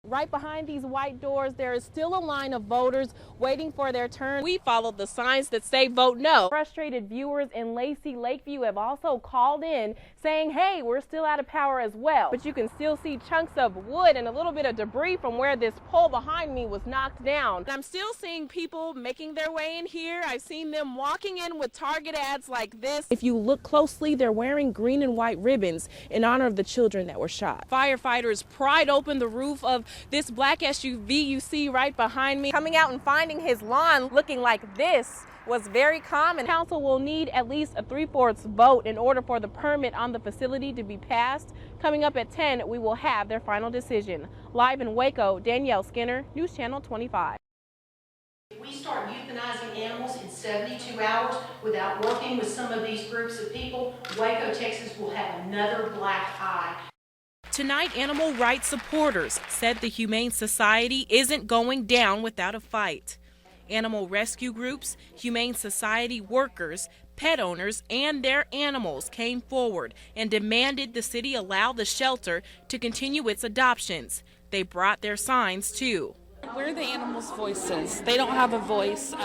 Right behind these white doors, there is still a line of voters waiting for their turn. We followed the signs that say vote no. Frustrated viewers in Lacey Lakeview have also called in saying, hey, we're still out of power as well. But you can still see chunks of wood and a little bit of debris from where this pole behind me was knocked down. I'm still seeing people making their way in here. I've seen them walking in with Target ads like this. If you look closely, they're wearing green and white ribbons in honor of the children that were shot. Firefighters pried open the roof of this black SUV you see right behind me. Coming out and finding his lawn looking like this was very common. Council will need at least a 3/4 vote in order for the permit on the facility to be passed. Coming up at 10, we will have their final decision. Live in Waco, Danielle Skinner, News Channel 25. If we start euthanizing animals in 72 hours without working with some of these groups of people, Waco, Texas will have another black eye. Tonight, animal rights supporters said the Humane Society isn't going down without a fight. Animal rescue groups, Humane Society workers, pet owners, and their animals came forward and demanded the city allow the shelter to continue its adoptions. They brought their signs too. We're the animals' voices. They don't have a voice.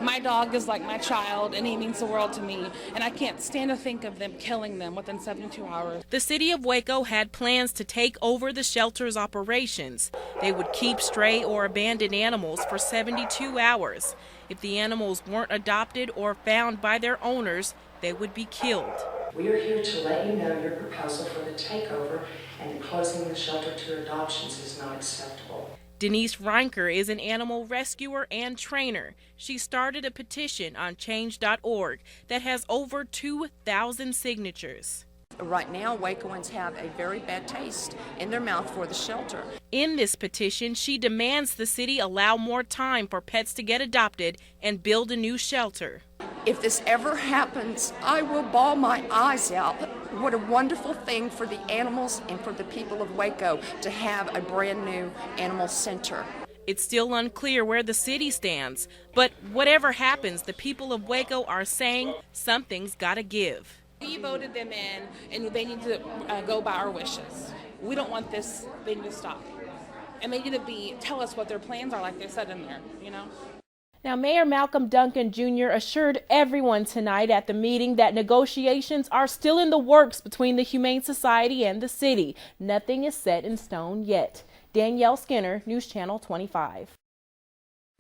My dog is like my child, and he means the world to me. And I can't stand to think of them killing them within 72 hours. The city of Waco had plans to take over the shelter's operations. They would keep stray or abandoned animals for 72 hours. If the animals weren't adopted or found by their owners, they would be killed. We are here to let you know your proposal for the takeover and closing the shelter to adoptions is not acceptable. Denise Reinker is an animal rescuer and trainer. She started a petition on change.org that has over 2,000 signatures. Right now, Wacoans have a very bad taste in their mouth for the shelter. In this petition, she demands the city allow more time for pets to get adopted and build a new shelter. If this ever happens, I will bawl my eyes out. What a wonderful thing for the animals and for the people of Waco to have a brand new animal center. It's still unclear where the city stands, but whatever happens, the people of Waco are saying something's gotta give. We voted them in, and they need to go by our wishes. We don't want this thing to stop. And they need to tell us what their plans are, like they said in there, you know? Now, Mayor Malcolm Duncan Jr. assured everyone tonight at the meeting that negotiations are still in the works between the Humane Society and the city. Nothing is set in stone yet. Danielle Skinner, News Channel 25.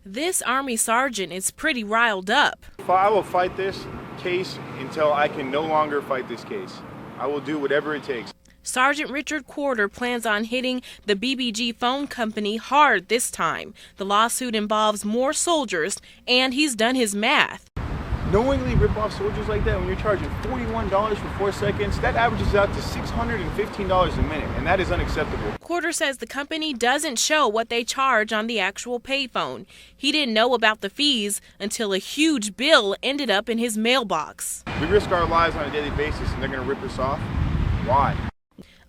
This Army sergeant is pretty riled up. I will fight this case until I can no longer fight this case. I will do whatever it takes. Sergeant Richard Quarter plans on hitting the BBG phone company hard this time. The lawsuit involves more soldiers, and he's done his math. Knowingly rip off soldiers like that when you're charging $41 for 4 seconds, that averages out to $615 a minute, and that is unacceptable. Quarter says the company doesn't show what they charge on the actual payphone. He didn't know about the fees until a huge bill ended up in his mailbox. We risk our lives on a daily basis, and they're going to rip us off? Why?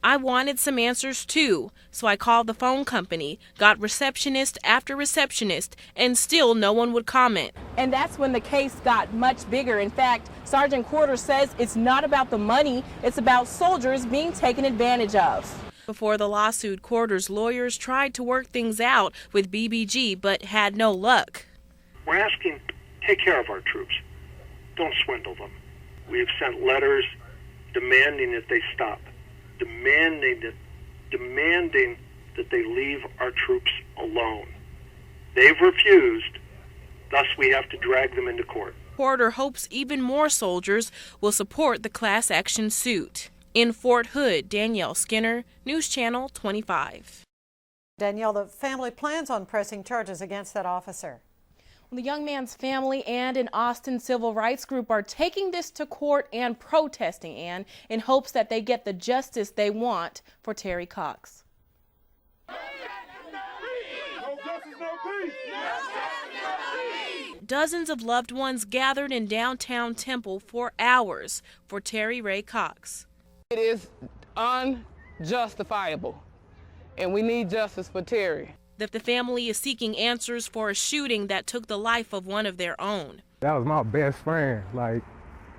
I wanted some answers too, so I called the phone company, got receptionist after receptionist, and still no one would comment. And that's when the case got much bigger. In fact, Sergeant Quarter says it's not about the money, it's about soldiers being taken advantage of. Before the lawsuit, Quarter's lawyers tried to work things out with BBG, but had no luck. We're asking, take care of our troops. Don't swindle them. We have sent letters demanding that they stop. Demanding that they leave our troops alone. They've refused, thus we have to drag them into court. Quarter hopes even more soldiers will support the class action suit. In Fort Hood, Danielle Skinner, News Channel 25. Danielle, the family plans on pressing charges against that officer. The young man's family and an Austin civil rights group are taking this to court and protesting, Ann, in hopes that they get the justice they want for Terry Cox. Dozens of loved ones gathered in downtown Temple for hours for Terry Ray Cox. It is unjustifiable, and we need justice for Terry. That the family is seeking answers for a shooting that took the life of one of their own. That was my best friend. Like,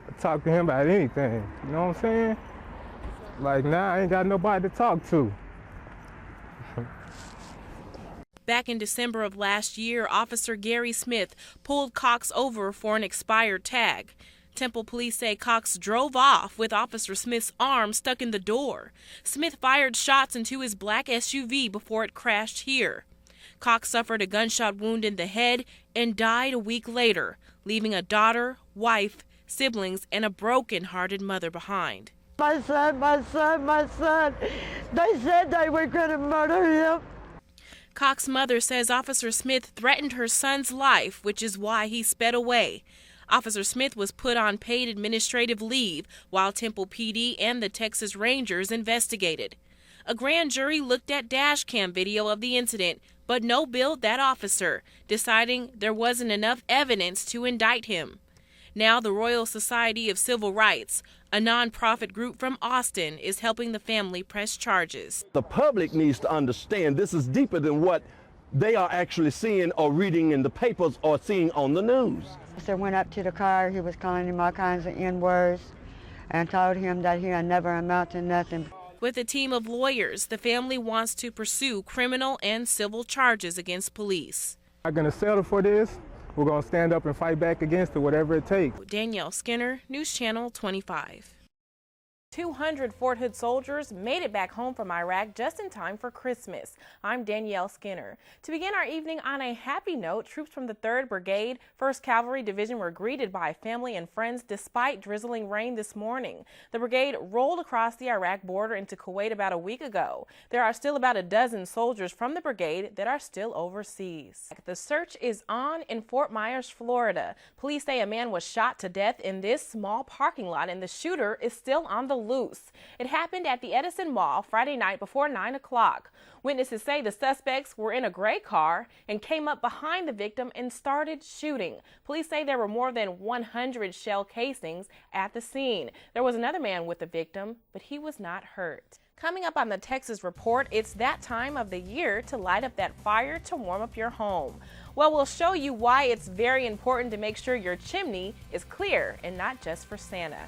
I talk to him about anything. You know what I'm saying? Like, now I ain't got nobody to talk to. Back in December of last year, Officer Gary Smith pulled Cox over for an expired tag. Temple police say Cox drove off with Officer Smith's arm stuck in the door. Smith fired shots into his black SUV before it crashed here. Cox suffered a gunshot wound in the head and died a week later, leaving a daughter, wife, siblings, and a broken-hearted mother behind. My son, they said they were going to murder him. Cox's mother says Officer Smith threatened her son's life, which is why he sped away. Officer Smith was put on paid administrative leave while Temple PD and the Texas Rangers investigated. A grand jury looked at dash cam video of the incident, but no-billed that officer, deciding there wasn't enough evidence to indict him. Now the Royal Society of Civil Rights, a nonprofit group from Austin, is helping the family press charges. The public needs to understand this is deeper than what they are actually seeing or reading in the papers or seeing on the news. I went up to the car, he was calling him all kinds of N-words and told him that he'll never amount to nothing. With a team of lawyers, the family wants to pursue criminal and civil charges against police. We're not going to settle for this. We're going to stand up and fight back against it, whatever it takes. Danielle Skinner, News Channel 25. 200 Fort Hood soldiers made it back home from Iraq just in time for Christmas. I'm Danielle Skinner. To begin our evening on a happy note, troops from the 3rd Brigade, 1st Cavalry Division were greeted by family and friends despite drizzling rain this morning. The brigade rolled across the Iraq border into Kuwait about a week ago. There are still about a dozen soldiers from the brigade that are still overseas. The search is on in Fort Myers, Florida. Police say a man was shot to death in this small parking lot and the shooter is still on the loose. It happened at the Edison Mall Friday night before 9 o'clock. Witnesses say the suspects were in a gray car and came up behind the victim and started shooting. Police say there were more than 100 shell casings at the scene. There was another man with the victim, but he was not hurt. Coming up on the Texas Report, it's that time of the year to light up that fire to warm up your home. Well, we'll show you why it's very important to make sure your chimney is clear and not just for Santa.